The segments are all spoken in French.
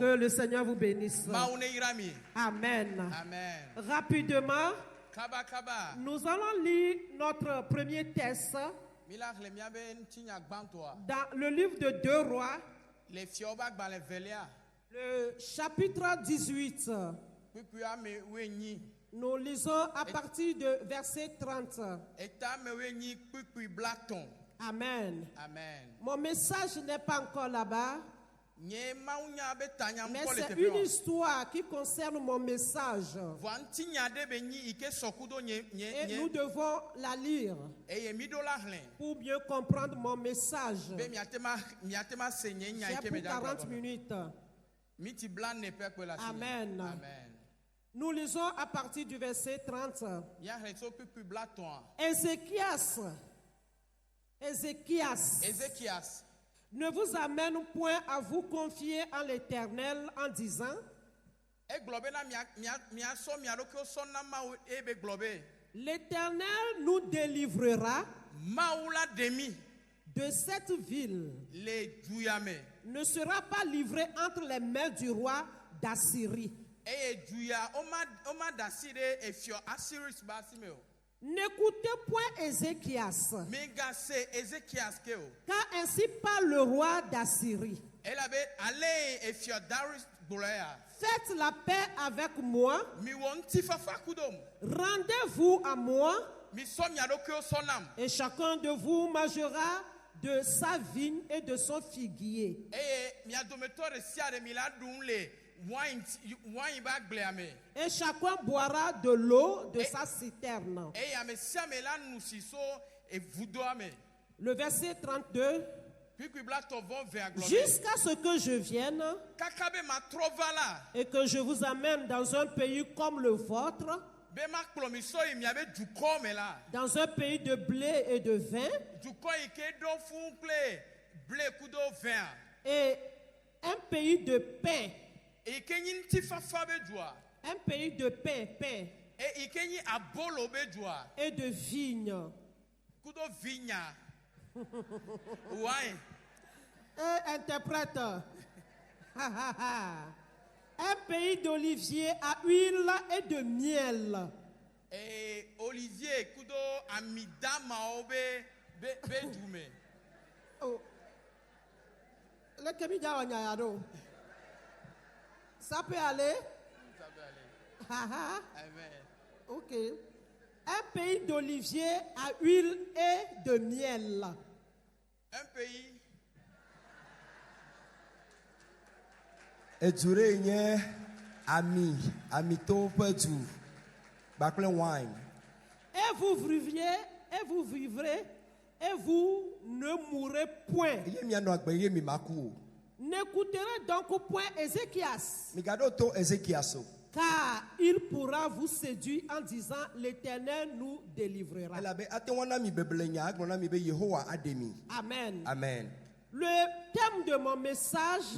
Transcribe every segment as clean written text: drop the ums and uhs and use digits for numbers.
Que le Seigneur vous bénisse. Amen. Rapidement, nous allons lire notre premier texte dans le livre de 2 Rois, le chapitre 18. Nous lisons à partir de verset 30. Amen. Mon message n'est pas encore là-bas, mais c'est une histoire qui concerne mon message. Et nous devons la lire pour mieux comprendre mon message. C'est pour 40 minutes. Amen. Nous lisons à partir du verset 30. Ézéchias ne vous amène point à vous confier en l'Éternel en disant: l'Éternel nous délivrera de cette ville, ne sera pas livré entre les mains du roi d'Assyrie. N'écoutez point Ézéchias, car ainsi parle le roi d'Assyrie. Faites la paix avec moi, rendez-vous à moi, et chacun de vous mangera de sa vigne et de son figuier. Et chacun boira de l'eau de sa citerne. Le verset 32. Jusqu'à ce que je vienne et que je vous amène dans un pays comme le vôtre, dans un pays de blé et de vin, et un pays de pain. Un pays de pain et de vigne. Et interprète. Un pays d'olivier à huile et de miel. Le Kemida Onyayado. Ça peut aller? Ça peut aller. Amen. Ok. Un pays d'olivier à huile et de miel. Un pays. Et tu règnes amito petu. Bacle wine. Et vous vivrez, et vous ne mourrez point. N'écouterez donc point Ézéchias, car il pourra vous séduire en disant: l'Éternel nous délivrera. Amen. Amen. Le thème de mon message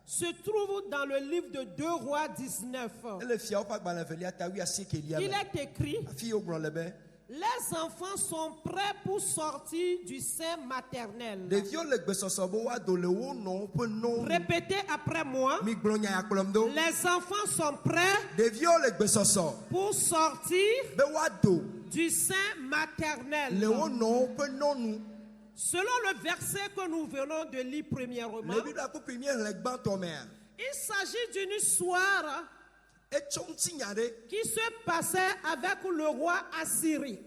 se trouve dans le livre de 2 Rois 19. Il est écrit: les enfants sont prêts pour sortir du sein maternel. Répétez après moi. Les enfants sont prêts pour sortir du sein maternel. Selon le verset que nous venons de lire premièrement, il s'agit d'une histoire qui se passait avec le roi Assyrie.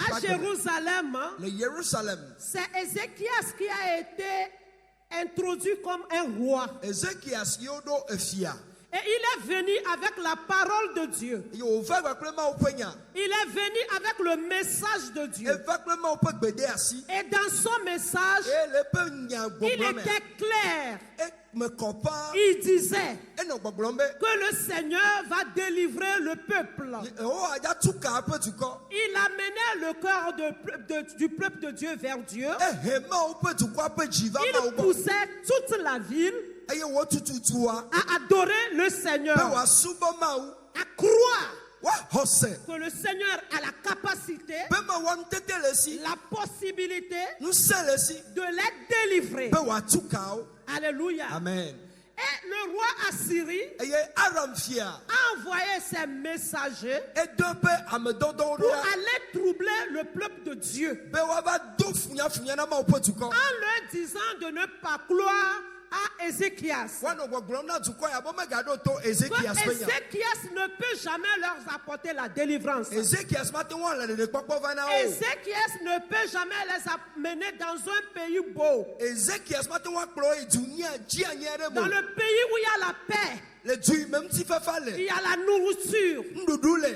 À Jérusalem, c'est Ézéchias qui a été introduit comme un roi. Et il est venu avec la parole de Dieu. Il est venu avec le message de Dieu. Et dans son message, il était clair. Il disait que le Seigneur va délivrer le peuple. Il amenait le cœur du peuple de Dieu vers Dieu. Il poussait toute la ville à adorer le Seigneur, à croire que le Seigneur a la capacité, la possibilité de les délivrer. Alléluia. Amen. Et le roi Assyrie a envoyé ses messagers pour aller troubler le peuple de Dieu en leur disant de ne pas croire à Ézéchias. Ézéchias ne peut jamais leur apporter la délivrance. Ézéchias ne peut jamais les amener dans un pays beau. Dans le pays où il y a la paix. Il y a la nourriture,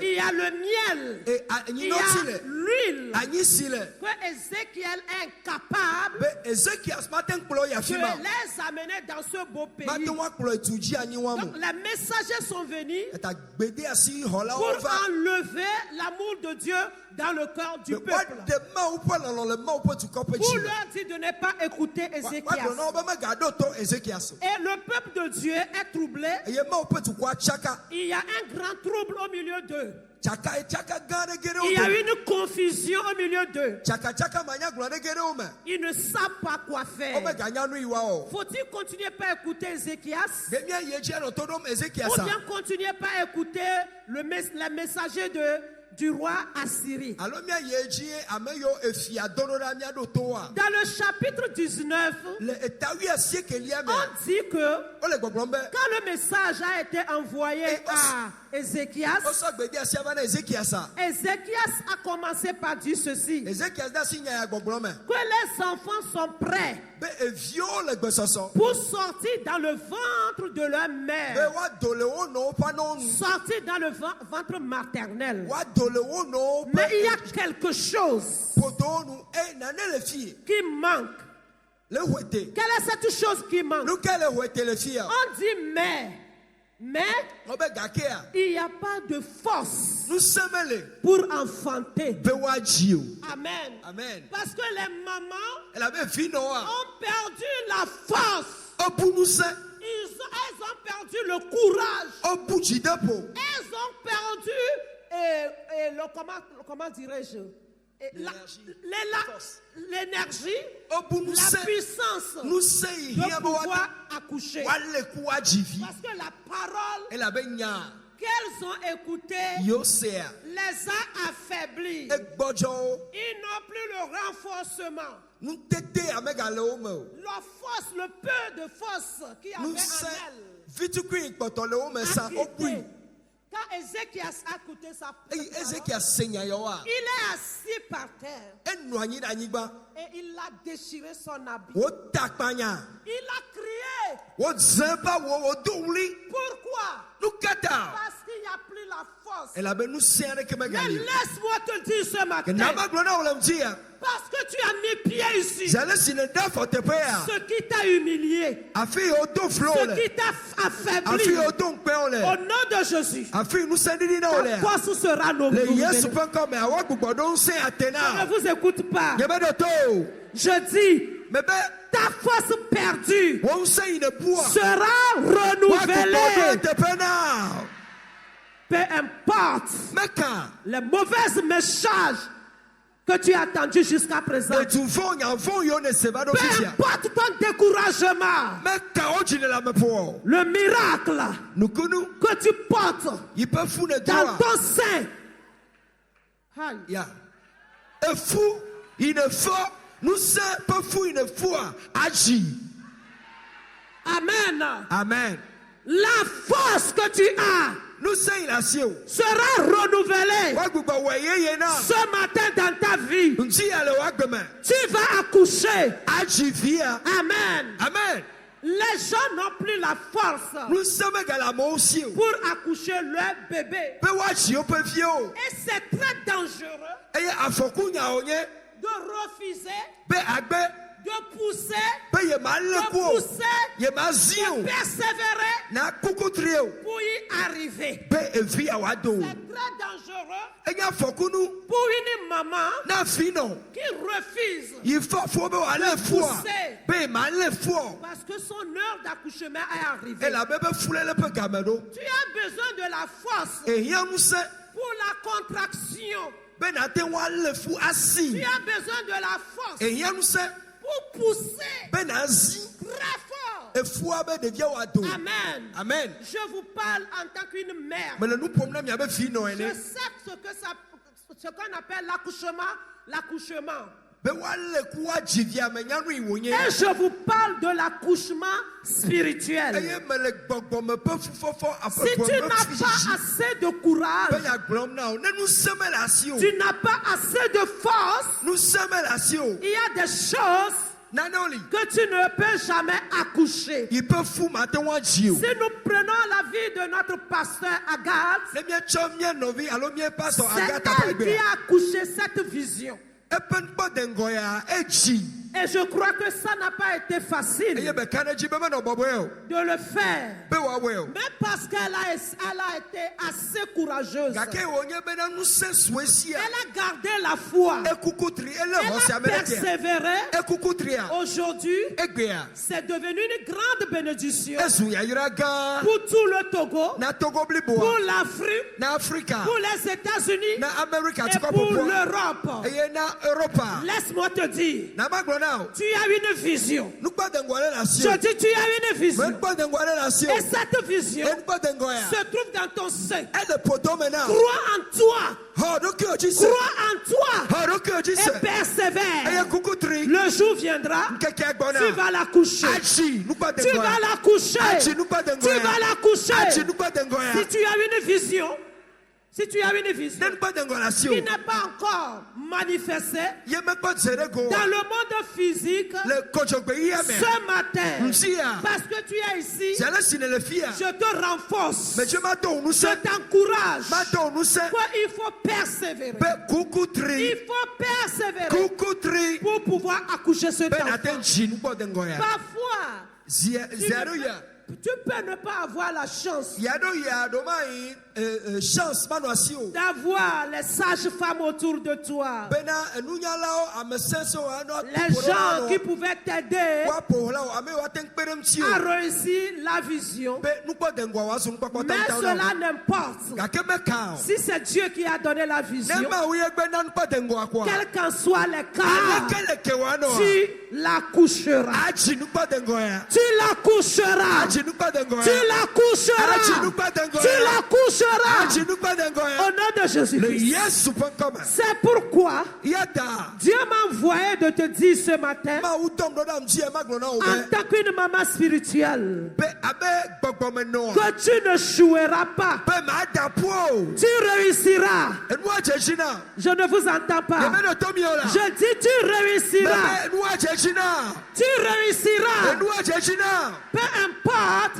il y a le miel, il y a l'huile. Que Ézéchiel est incapable de les amener dans ce beau pays. Donc les messagers sont venus pour enlever l'amour de Dieu dans le cœur du peuple. Pour leur dire de ne pas écouter Ézéchias. Et le peuple de Dieu est troublé. Il y a un grand trouble au milieu d'eux. Il y a une confusion au milieu d'eux. Ils ne savent pas quoi faire. Faut-il continuer par écouter Ézéchias? Ou bien continuer par écouter les messagers du roi Assyrie? Dans le chapitre 19, on dit que quand le message a été envoyé à Ézéchias, Ézéchias a commencé par dire ceci, que les enfants sont prêts pour sortir dans le ventre de leur mère, sortir dans le ventre maternel. Mais il y a quelque chose qui manque. Quelle est cette chose qui manque? On dit mais il n'y a pas de force pour enfanter. Amen. Parce que les mamans ont perdu la force. Elles ont perdu le courage. Elles ont perdu comment dirais-je, l'énergie, la puissance de pouvoir accoucher. Parce que la parole qu'elles ont écoutée les a affaiblis. Ils n'ont plus le renforcement. La force, le peu de force qu'il y avait en elles. Quand Ézéchias a écouté sa parole, il est assis par terre et il a déchiré son habit. Il a crié. Pourquoi? Parce qu'il n'y a plus la force. Mais laisse-moi te dire ce matin, parce que tu as mis pied ici, ce qui t'a humilié, ce qui t'a affaibli, au nom de Jésus, ta force sera nouvelle. Je ne vous écoute pas. Je dis, ta force perdue sera renouvelée. Peu importe les mauvais messages que tu as entendu jusqu'à présent. Peu importe ton découragement, le miracle que tu portes dans ton sein. Amen. La force que tu as sera renouvelée ce matin dans ta vie. Tu vas accoucher. Amen. Les gens n'ont plus la force pour accoucher leur bébé. Et c'est très dangereux de refuser, de pousser, de persévérer pour y arriver. C'est très dangereux pour une maman qui refuse de pousser parce que son heure d'accouchement est arrivée. Tu as besoin de la force Pour la contraction. Tu as besoin de la force. Pour pousser. Très fort. Amen. Amen. Je vous parle en tant qu'une mère. Je sais ce qu'on appelle l'accouchement. Et je vous parle de l'accouchement spirituel. Si tu n'as pas assez de courage, tu n'as pas assez de force, il y a des choses que tu ne peux jamais accoucher. Si nous prenons la vie de notre pasteur Agathe, c'est elle qui a accouché cette vision. Et je crois que ça n'a pas été facile de le faire. Mais parce qu'elle a été assez courageuse. Elle a gardé la foi. Elle a persévéré. Aujourd'hui, c'est devenu une grande bénédiction pour tout le Togo, pour l'Afrique, pour les États-Unis et pour l'Europe. Laisse-moi te dire, tu as une vision. Je dis, tu as une vision. Et cette vision se trouve dans ton sein. Crois en toi. Crois en toi. Et persévère. Le jour viendra. Tu vas la coucher. Tu vas la coucher. Tu vas la coucher. Si tu as une vision. Si tu as une vision qui n'est pas encore manifestée dans le monde physique ce matin, parce que tu es ici, je te renforce, je t'encourage, qu'il faut persévérer. Il faut persévérer pour pouvoir accoucher ce enfant. Parfois, tu peux ne pas avoir la chance d'avoir les sages femmes autour de toi, les gens qui pouvaient t'aider à réussir la vision. Mais cela n'importe. Si c'est Dieu qui a donné la vision, quels qu'en soient les cas, tu l'accoucheras. Tu l'accoucheras. Tu l'accoucheras. Tu l'accoucheras. Au nom de Jésus-Christ. C'est pourquoi Dieu m'a envoyé de te dire ce matin, en tant qu'une maman spirituelle, que tu ne joueras pas. Tu réussiras. Je ne vous entends pas. Je dis tu réussiras. Tu réussiras. Peu importe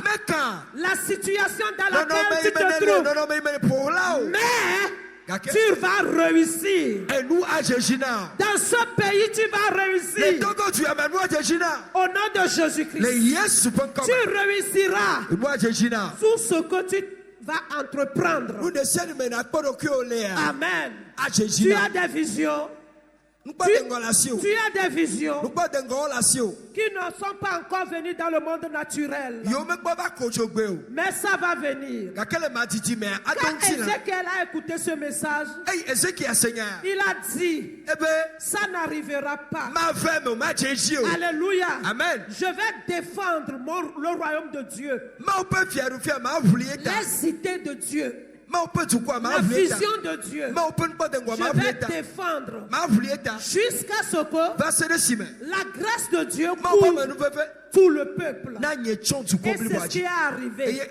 la situation dans laquelle tu te trouves. Mais tu vas réussir. Dans ce pays, tu vas réussir. Au nom de Jésus-Christ, tu réussiras tout ce que tu vas entreprendre. Amen. Tu as des visions. Tu as des visions qui ne sont pas encore venues dans le monde naturel. Mais ça va venir. Quand Ézéchiel a écouté ce message, il a dit, ça n'arrivera pas. Alléluia. Amen. Je vais défendre le royaume de Dieu. Les idées de Dieu. La vision de Dieu. Je vais défendre jusqu'à ce que la grâce de Dieu couvre tout le peuple. Et c'est ce qui est arrivé.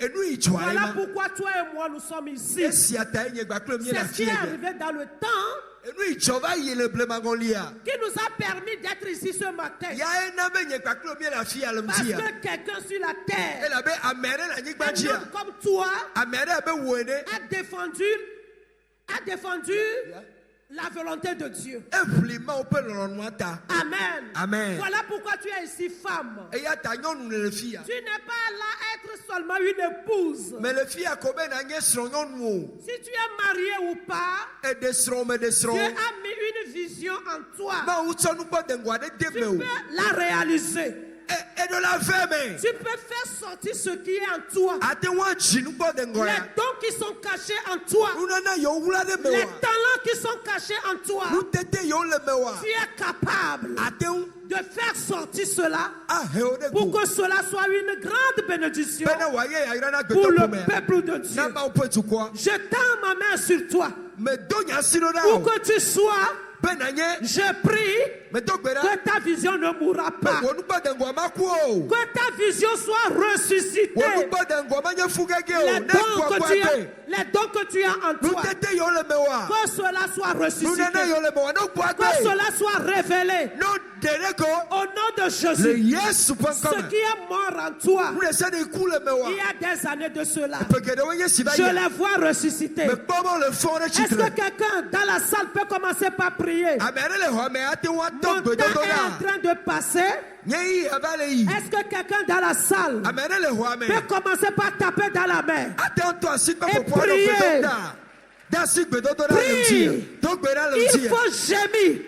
Voilà pourquoi toi et moi nous sommes ici. C'est ce qui est arrivé dans le temps qui nous a permis d'être ici ce matin. Parce que quelqu'un sur la terre, un homme comme toi, a défendu la volonté de Dieu. Amen. Amen. Voilà pourquoi tu es ici femme. Tu n'es pas là être seulement une épouse. Si tu es marié ou pas, Dieu a mis une vision en toi. Tu peux la réaliser. et de la verme. Tu peux faire sortir ce qui est en toi. Les dons qui sont cachés en toi. Les talents qui sont cachés en toi. Tu es capable de faire sortir cela pour que cela soit une grande bénédiction pour le peuple de Dieu. Je tends ma main sur toi pour que tu sois. Je prie que ta vision ne mourra pas. Que ta vision soit ressuscitée. Les dons que tu as en toi. Que cela soit ressuscité. Que cela soit révélé. Au nom de Jésus. Ce qui est mort en toi. Il y a des années de cela. Je les vois ressusciter. Est-ce que quelqu'un dans la salle peut commencer par prier? Mon temps est en train de passer. Est-ce que quelqu'un dans la salle peut commencer par taper dans la main et prier? Prie. Il faut gémir.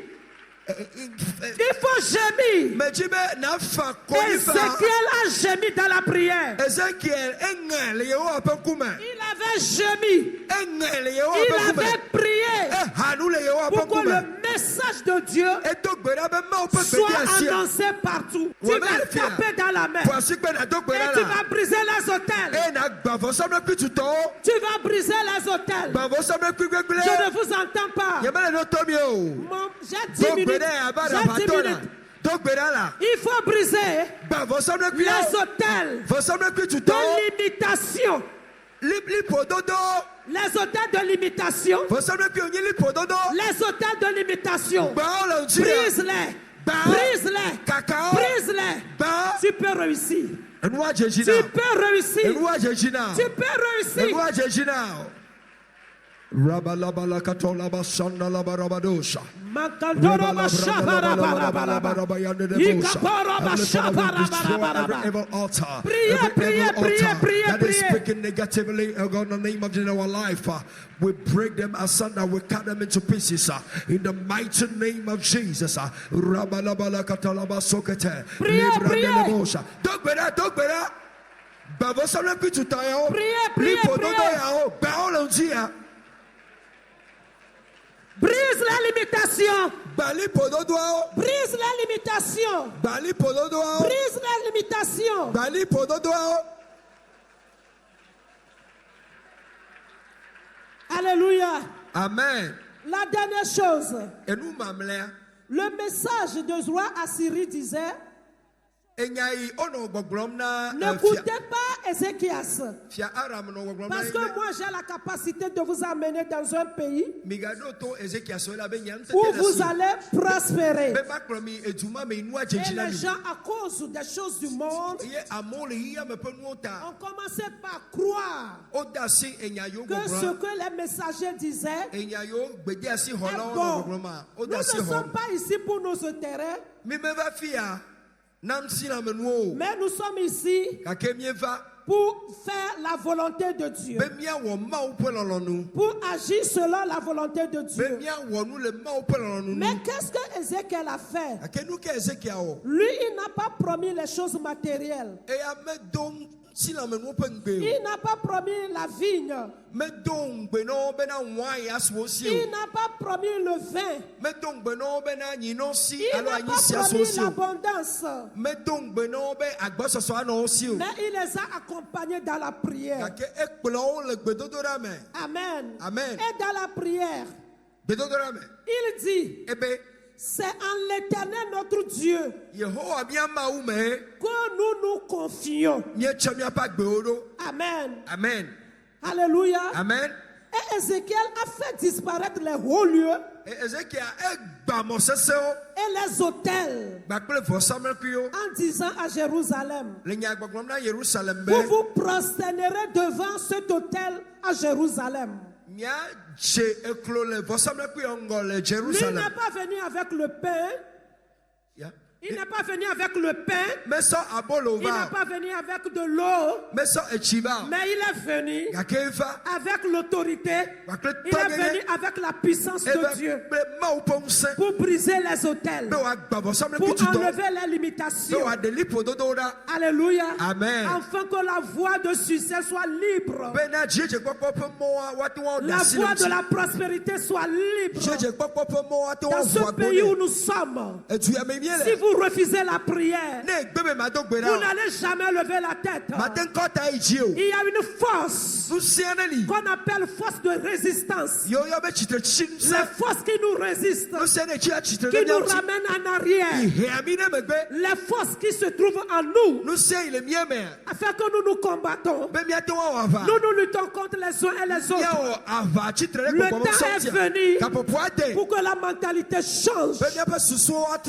Il faut gémir. Ézéchiel a gémi dans la prière. Il avait gémi. Il avait prié pour que le message de Dieu soit annoncé partout. Tu vas taper dans la main et tu vas briser les autels. Tu vas briser les autels. Je ne vous entends pas. J'ai 10 minutes. Il faut briser les autels de limitation. Les hôtels de limitation. Les hôtels de limitation. Brise-les. Brise-les. Brise-les. Tu peux réussir. Tu peux réussir. Tu peux réussir. Rabalabala katola basanda la barabadosha. Makandoro bashabara barabara. Ikaporo bashabara barabara. Evil altar. Priez. Speaking negatively in the name of our life. We break them asunder. We cut them into pieces. In the mighty name of Jesus. Rabalabala katola basokete. Priez. Bavosa pitu tayo. Priez. Brise la limitation. Brise la limitation. Brise la limitation. Alléluia. Amen. La dernière chose. Le message de roi Assyrie disait: n'écoutez pas Ézéchias. Parce que moi j'ai la capacité de vous amener dans un pays où vous allez prospérer. Et les gens, à cause des choses du monde, ont commencé par croire que ce que les messagers disaient est bon. Nous ne sommes pas ici pour nos intérêts. Mais nous sommes ici pour faire la volonté de Dieu. Pour agir selon la volonté de Dieu. Mais qu'est-ce que Ézéchiel a fait? Lui, il n'a pas promis les choses matérielles. Il n'a pas promis la vigne. Il n'a pas promis le vin. Il n'a pas promis l'abondance. Mais il les a accompagnés dans la prière. Amen. Et dans la prière, il dit: c'est en l'Éternel notre Dieu que nous nous confions. Amen. Alléluia. Amen. Et Ézéchiel a fait disparaître les hauts lieux et les autels en disant à Jérusalem: vous vous prosternerez devant cet autel à Jérusalem. Lui n'est pas venu avec le pain. Il n'est pas venu avec le pain. Il n'est pas venu avec de l'eau. Mais il est venu avec l'autorité. Il est venu avec la puissance de Dieu pour briser les autels, pour enlever les limitations. Alléluia. Amen. Afin que la voie de succès soit libre. La voie de la prospérité soit libre. Dans ce pays où nous sommes, si vous refusez la prière, vous n'allez jamais lever la tête. Il y a une force qu'on appelle force de résistance. Les forces qui nous résistent, qui nous ramènent en arrière. Les forces qui se trouvent en nous, afin que nous nous combattons. Nous luttons contre les uns et les autres. Le temps est venu pour que la mentalité change.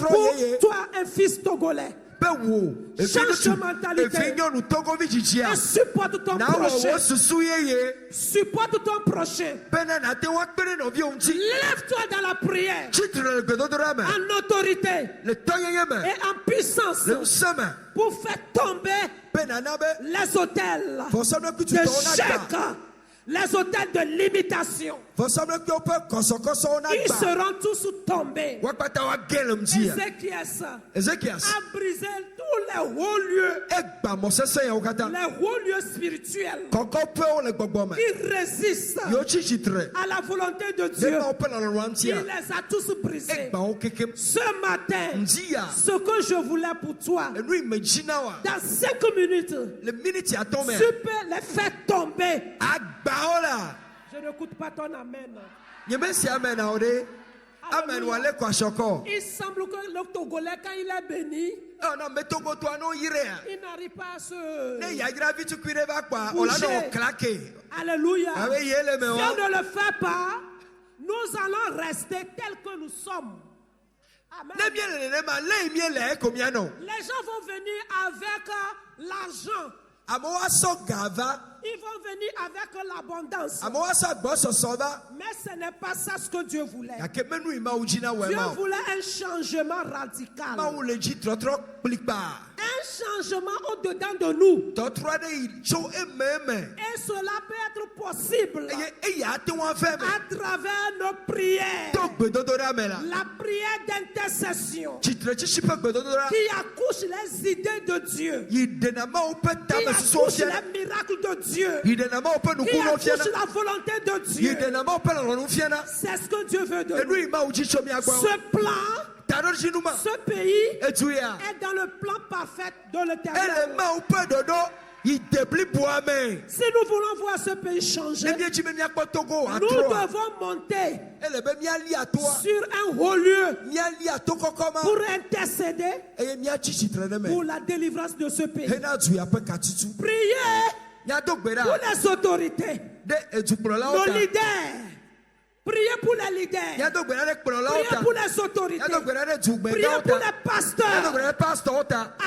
Pour toi, un fils togolais, change de mentalité et supporte ton prochain. Supporte ton prochain. Lève-toi dans la prière en autorité et en puissance pour faire tomber les autels d'échec, les autels de limitation. Ils seront tous tombés. Ézéchias a brisé tous les hauts lieux, les hauts lieux spirituels qui résistent à la volonté de Dieu. Il les a tous brisés. Ce matin, ce que je voulais pour toi, dans 5 minutes, tu peux les faire tomber. Je n'écoute pas ton amen. Amen. Il semble que le Togolais, quand il est béni, il n'arrive pas à se bouger. Alléluia. Si on ne le fait pas, nous allons rester tels que nous sommes. Amen. Les gens vont venir avec l'argent. Ils vont venir avec l'abondance. Mais ce n'est pas ça ce que Dieu voulait. Dieu voulait un changement radical. Un changement au-dedans de nous. Et cela peut être possible à travers nos prières. La prière d'intercession qui accouche les idées de Dieu, qui accouche les miracles de Dieu, qui accouche la volonté de Dieu. C'est ce que Dieu veut de nous. Ce plan, ce pays est dans le plan parfait de l'Éternel. Si nous voulons voir ce pays changer, nous devons monter sur un haut lieu pour intercéder pour la délivrance de ce pays. Priez pour les autorités, nos leaders. Priez pour les leaders. Priez pour les autorités. Priez pour les pasteurs.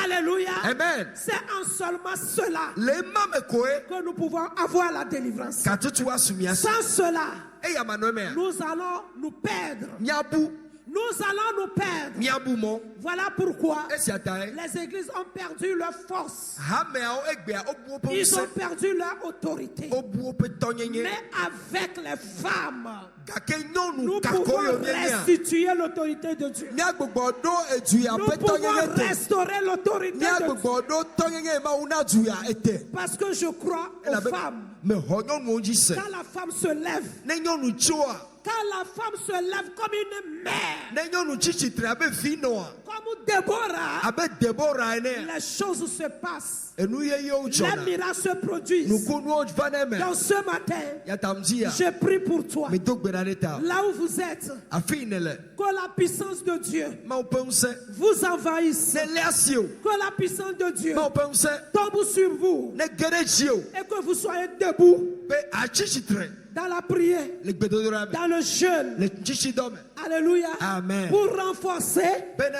Alléluia. Amen. C'est en seulement cela que nous pouvons avoir la délivrance. Sans cela, nous allons nous perdre. Nous allons nous perdre. Voilà pourquoi les églises ont perdu leur force. Ils ont perdu leur autorité. Mais avec les femmes, nous pouvons restituer l'autorité de Dieu. Nous pouvons restaurer l'autorité de Dieu. Parce que je crois aux femmes. Quand la femme se lève, quand la femme se lève comme une mère, comme Déborah, les choses se passent. Les miracles se produisent. Donc ce matin, je prie pour toi. Là où vous êtes, que la puissance de Dieu vous envahisse. Que la puissance de Dieu tombe sur vous. Et que vous soyez debout. dans la prière, dans le jeûne. Alléluia. Amen. Pour renforcer les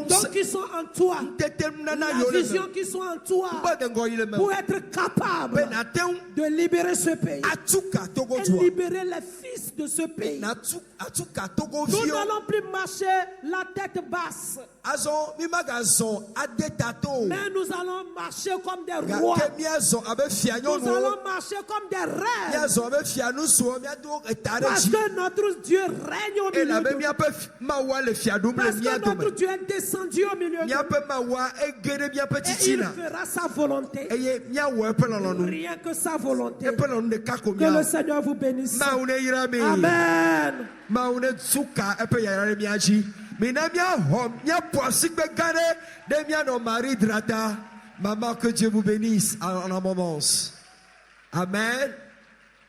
dons qui sont en toi, la vision qui sont en toi, pour être capable de libérer ce pays et libérer les fils de ce pays. Nous n'allons plus marcher la tête basse, mais nous allons marcher comme des rois. Nous allons marcher comme des reines, parce que notre Dieu règne au milieu de nous. Parce que notre Dieu est descendu au milieu de nous. Et il fera sa volonté. Rien que sa volonté. Que le Seigneur vous bénisse. Amen. Maman, que Dieu vous bénisse en un moment. Amen.